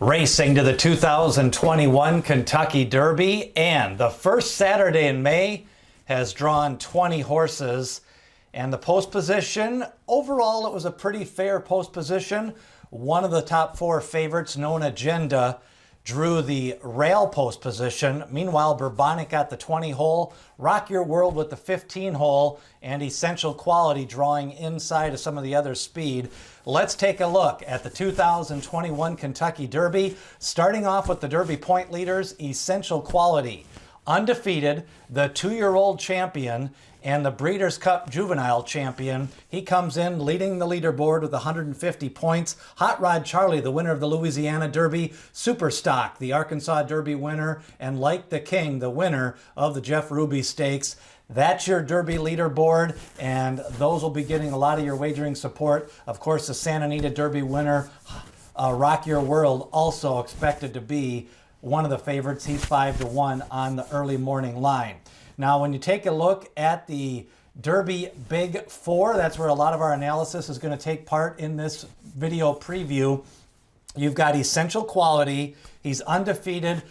Racing to the 2021 Kentucky Derby, and the first Saturday in May has drawn 20 horses. And the post position, overall it was a pretty fair post position. One of the top four favorites, Known Agenda, drew the rail post position. Meanwhile, Bourbonic got the 20 hole, Rock Your World with the 15 hole, and Essential Quality drawing inside of some of the other speed. Let's take a look at the 2021 Kentucky Derby. Starting off with the Derby point leaders, Essential Quality, undefeated, the 2-year-old champion, and the Breeders' Cup Juvenile champion. He comes in leading the leaderboard with 150 points. Hot Rod Charlie, the winner of the Louisiana Derby. Superstock, the Arkansas Derby winner. And Like the King, the winner of the Jeff Ruby Stakes. That's your Derby leaderboard, and those will be getting a lot of your wagering support. Of course, the Santa Anita Derby winner, Rock Your World, also expected to be one of the favorites. He's 5-1 on the early morning line. Now, when you take a look at the Derby Big Four, that's where a lot of our analysis is going to take part in this video preview. You've got Essential Quality. He's undefeated.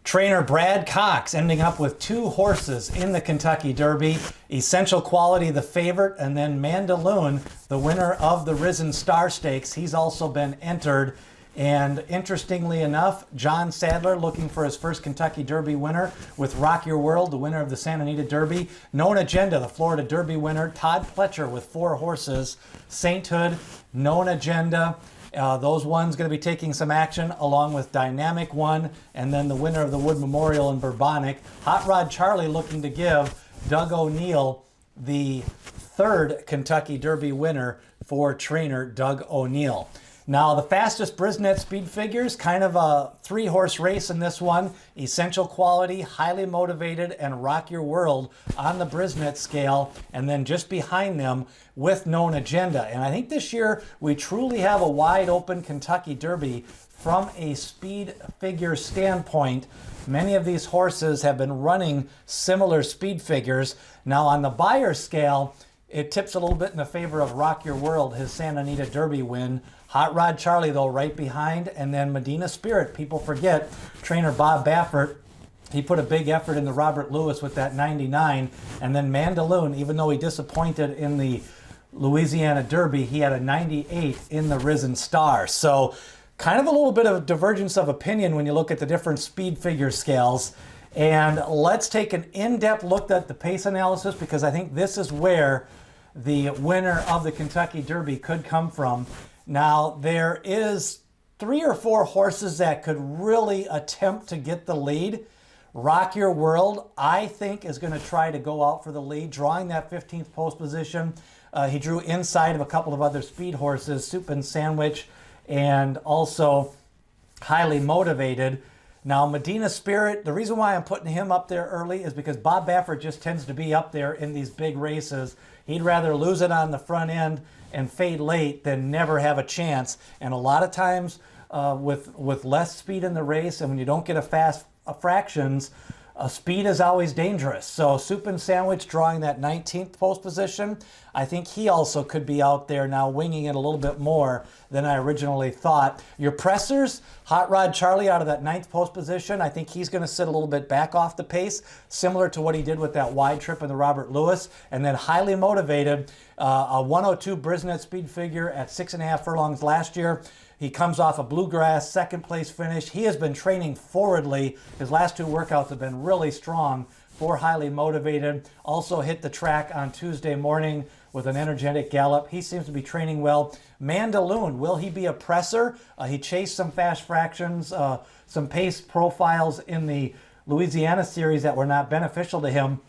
Trainer Brad Cox ending up with 2 horses in the Kentucky Derby. Essential Quality, the favorite, and then Mandaloon, the winner of the Risen Star Stakes. He's also been entered. And interestingly enough, John Sadler looking for his first Kentucky Derby winner with Rock Your World, the winner of the Santa Anita Derby. Known Agenda, the Florida Derby winner. Todd Pletcher with 4 horses. Sainthood, Known Agenda. Those ones going to be taking some action along with Dynamic One, and then the winner of the Wood Memorial and Bourbonic. Hot Rod Charlie looking to give Doug O'Neill the 3rd Kentucky Derby winner for trainer Doug O'Neill. Now, the fastest Brisnet speed figures, kind of a 3-horse race in this one. Essential Quality, Highly Motivated, and Rock Your World on the Brisnet scale. And then just behind them with Known Agenda. And I think this year we truly have a wide open Kentucky Derby from a speed figure standpoint. Many of these horses have been running similar speed figures. Now, on the Beyer scale, it tips a little bit in the favor of Rock Your World, his Santa Anita Derby win. Hot Rod Charlie, though, right behind. And then Medina Spirit, people forget, trainer Bob Baffert, he put a big effort in the Robert Lewis with that 99. And then Mandaloon, even though he disappointed in the Louisiana Derby, he had a 98 in the Risen Star. So kind of a little bit of a divergence of opinion when you look at the different speed figure scales. And let's take an in-depth look at the pace analysis, because I think this is where the winner of the Kentucky Derby could come from. Now, there is 3 or 4 horses that could really attempt to get the lead. Rock Your World, I think, is going to try to go out for the lead, drawing that 15th post position. He drew inside of a couple of other speed horses, Soup and Sandwich, and also Highly Motivated. Now, Medina Spirit, the reason why I'm putting him up there early is because Bob Baffert just tends to be up there in these big races. He'd rather lose it on the front end and fade late than never have a chance. And a lot of times with less speed in the race, and when you don't get a fractions, speed is always dangerous. So Soup and Sandwich drawing that 19th post position. I think he also could be out there now winging it a little bit more than I originally thought. Your pressers, Hot Rod Charlie out of that 9th post position. I think he's going to sit a little bit back off the pace, similar to what he did with that wide trip in the Robert Lewis. And then Highly Motivated, a 102 Brisnet speed figure at 6.5 furlongs last year. He comes off a Bluegrass 2nd place finish. He has been training forwardly. His last 2 workouts have been really strong for Highly Motivated. Also hit the track on Tuesday morning with an energetic gallop. He seems to be training well. Mandaloon, will he be a presser? He chased some fast fractions, some pace profiles in the Louisiana series that were not beneficial to him.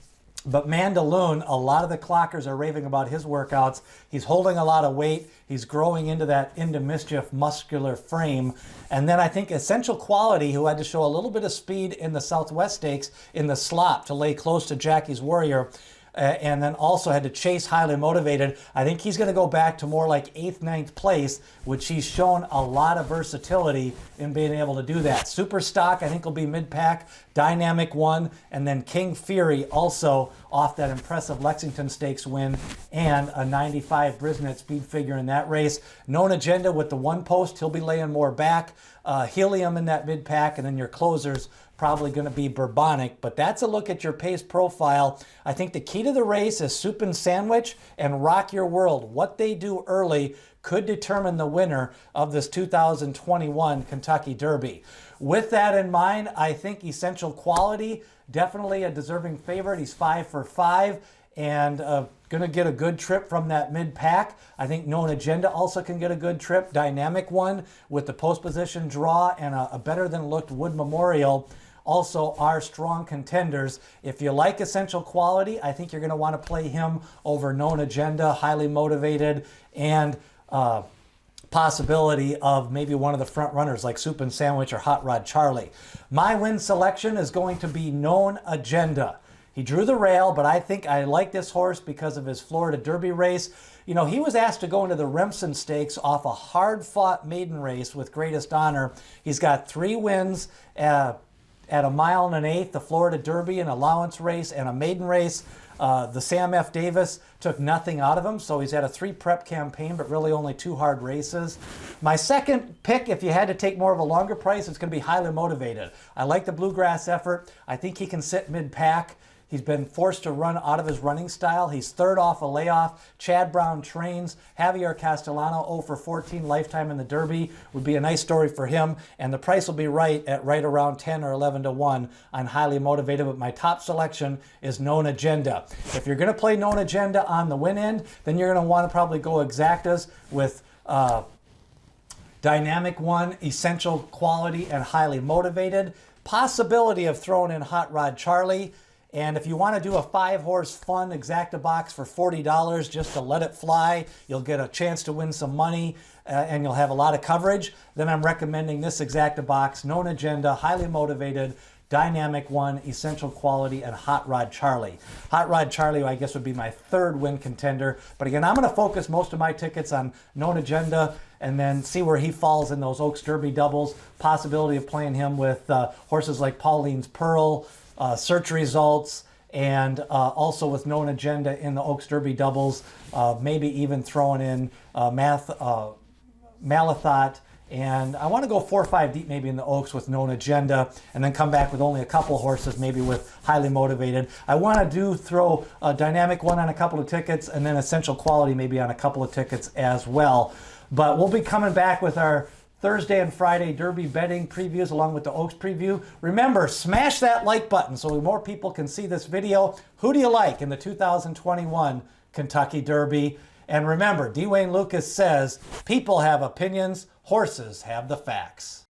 But Mandaloon, a lot of the clockers are raving about his workouts. He's holding a lot of weight. He's growing into that into mischief muscular frame. And then I think Essential Quality, who had to show a little bit of speed in the Southwest Stakes in the slop to lay close to Jackie's Warrior. and then also had to chase Highly Motivated. I think he's going to go back to more like 8th, 9th place, which he's shown a lot of versatility in being able to do that. Super Stock, I think, will be mid-pack. Dynamic One, and then King Fury also off that impressive Lexington Stakes win, and a 95 Brisnet speed figure in that race. Known Agenda with the one post, he'll be laying more back. Helium in that mid-pack, and then your closers probably going to be Bourbonic, but that's a look at your pace profile. I think the key to the race is Soup and Sandwich and Rock Your World. What they do early could determine the winner of this 2021 Kentucky Derby. With that in mind, I think Essential Quality, definitely a deserving favorite. He's 5 for 5 and going to get a good trip from that mid-pack. I think Known Agenda also can get a good trip. Dynamic One with the post position draw and a better than looked Wood Memorial also are strong contenders. If you like Essential Quality, I think you're going to want to play him over Known Agenda, Highly Motivated, and possibility of maybe one of the front runners like Soup and Sandwich or Hot Rod Charlie. My win selection is going to be Known Agenda. He drew the rail, but I think I like this horse because of his Florida Derby race. You know, he was asked to go into the Remsen Stakes off a hard-fought maiden race with Greatest Honor. He's got 3 wins at a 1 1/8, the Florida Derby, an allowance race, and a maiden race. The Sam F. Davis took nothing out of him, so he's had a 3 prep campaign, but really only 2 hard races. My second pick, if you had to take more of a longer price, it's going to be Highly Motivated. I like the Bluegrass effort. I think he can sit mid-pack. He's been forced to run out of his running style. He's 3rd off a layoff. Chad Brown trains. Javier Castellano, 0 for 14 lifetime in the Derby. Would be a nice story for him. And the price will be right at right around 10 or 11 to 1 on Highly Motivated. But my top selection is Known Agenda. If you're going to play Known Agenda on the win end, then you're going to want to probably go Exactas with Dynamic One, Essential Quality, and Highly Motivated. Possibility of throwing in Hot Rod Charlie. And if you want to do a 5-horse fun Exacta box for $40 just to let it fly, you'll get a chance to win some money and you'll have a lot of coverage, then I'm recommending this Exacta box, Known Agenda, Highly Motivated, Dynamic One, Essential Quality, and Hot Rod Charlie. Hot Rod Charlie, I guess, would be my 3rd win contender. But again, I'm going to focus most of my tickets on Known Agenda and then see where he falls in those Oaks Derby doubles. Possibility of playing him with horses like Pauline's Pearl, Search Results, and also with Known Agenda in the Oaks Derby doubles, maybe even throwing in Malathot, and I want to go 4 or 5 deep maybe in the Oaks with Known Agenda, and then come back with only a couple horses, maybe with Highly Motivated. I want to throw a Dynamic One on a couple of tickets, and then Essential Quality maybe on a couple of tickets as well. But we'll be coming back with our Thursday and Friday Derby betting previews along with the Oaks preview. Remember, smash that like button so more people can see this video. Who do you like in the 2021 Kentucky Derby? And remember, Dwayne Lucas says, people have opinions, horses have the facts.